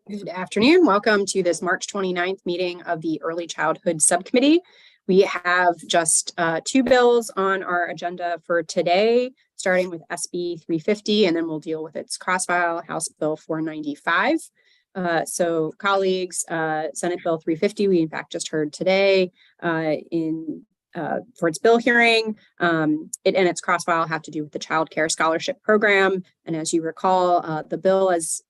Good afternoon. Welcome to this March 29th meeting of the Early Childhood Subcommittee. We have just two bills on our agenda for today, starting with SB 350, and then we'll deal with its cross-file, House Bill 495. So colleagues, Senate Bill 350, we in fact just heard today for its bill hearing. It and its cross-file have to do with the Child Care Scholarship Program. And as you recall, the bill as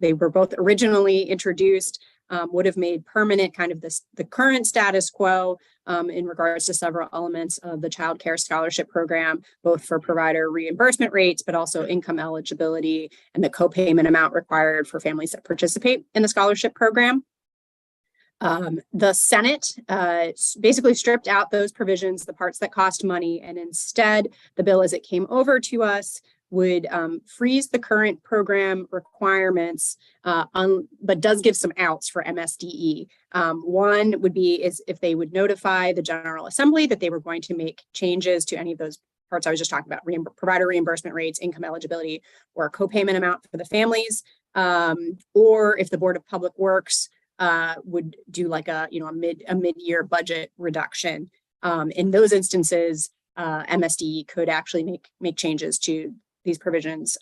they were both originally introduced, would have made permanent kind of the current status quo in regards to several elements of the Child Care Scholarship Program, both for provider reimbursement rates, but also income eligibility and the co-payment amount required for families that participate in the scholarship program. The Senate basically stripped out those provisions, the parts that cost money, and instead the bill as it came over to us would freeze the current program requirements, but does give some outs for MSDE. One would be is if they would notify the General Assembly that they were going to make changes to any of those parts I was just talking about, provider reimbursement rates, income eligibility, or a co-payment amount for the families, or if the Board of Public Works would do like a mid-year budget reduction. In those instances, MSDE could actually make changes to these provisions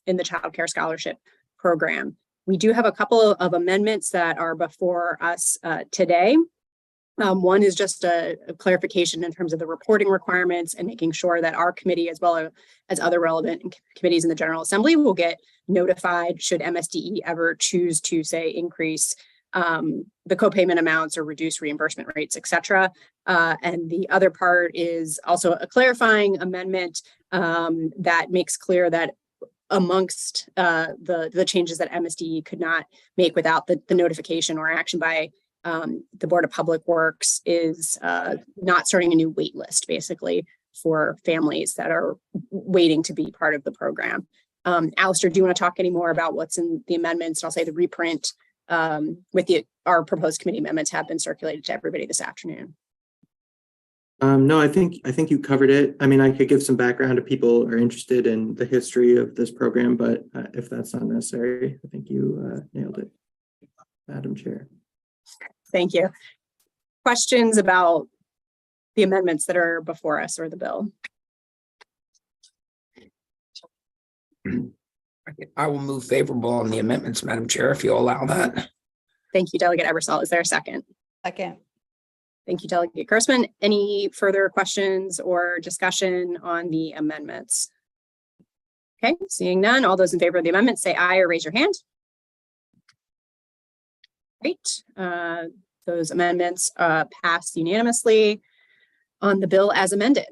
in the Child Care Scholarship Program. We do have a couple of amendments that are before us today. One is just a clarification in terms of the reporting requirements and making sure that our committee, as well as other relevant committees in the General Assembly, will get notified should MSDE ever choose to, say, increase the co-payment amounts or reduce reimbursement rates, et cetera. And the other part is also a clarifying amendment that makes clear that amongst the changes that MSDE could not make without the notification or action by the Board of Public Works is not starting a new wait list, basically, for families that are waiting to be part of the program. Alistair, do you want to talk any more about what's in the amendments? I'll say the reprint with our proposed committee amendments have been circulated to everybody this afternoon. No, I think you covered it. I mean, I could give some background if people are interested in the history of this program, but if that's not necessary, I think you nailed it, Madam Chair. Thank you. Questions about the amendments that are before us or the bill? I will move favorable on the amendments, Madam Chair, if you'll allow that. Thank you, Delegate Ebersol. Is there a second? Second. Thank you, Delegate Grossman. Any further questions or discussion on the amendments? Okay, seeing none, all those in favor of the amendment say aye or raise your hand. Great. Those amendments passed unanimously. On the bill as amended.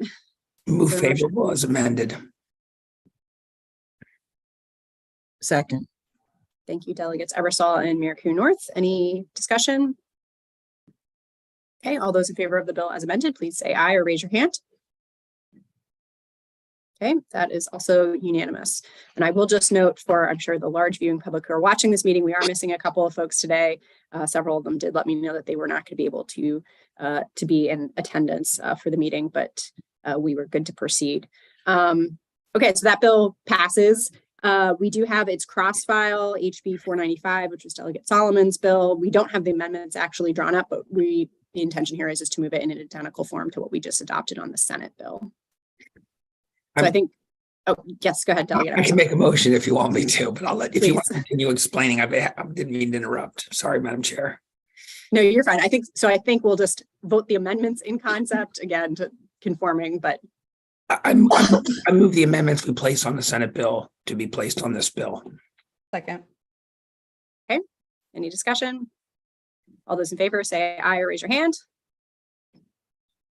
Move favorable as amended. Second. Thank you, Delegates Ebersol and Mayor North. Any discussion? Okay, all those in favor of the bill as amended, please say aye or raise your hand. Okay, that is also unanimous. And I will just note for, I'm sure, the large viewing public who are watching this meeting, we are missing a couple of folks today. Several of them did let me know that they were not going to be able to be in attendance for the meeting, but we were good to proceed. Okay, so that bill passes. We do have its cross-file, HB 495, which was Delegate Solomon's bill. We don't have the amendments actually drawn up, but the intention here is to move it in an identical form to what we just adopted on the Senate bill. So I think, oh, yes, go ahead, Delegate. I can make a motion if you want me to, but I'll let, if you want to continue explaining, I didn't mean to interrupt. Sorry, Madam Chair. No, you're fine. I think we'll just vote the amendments in concept again to conforming, but I move the amendments we place on the Senate bill to be placed on this bill. Second. Okay, any discussion? All those in favor say aye or raise your hand.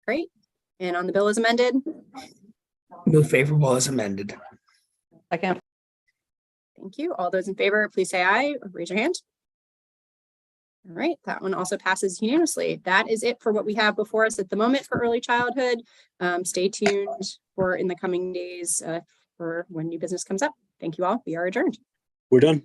Great. And on the bill as amended? Move favorable as amended. Second. Thank you. All those in favor, please say aye or raise your hand. All right, that one also passes unanimously. That is it for what we have before us at the moment for early childhood. Stay tuned for in the coming days for when new business comes up. Thank you all. We are adjourned. We're done.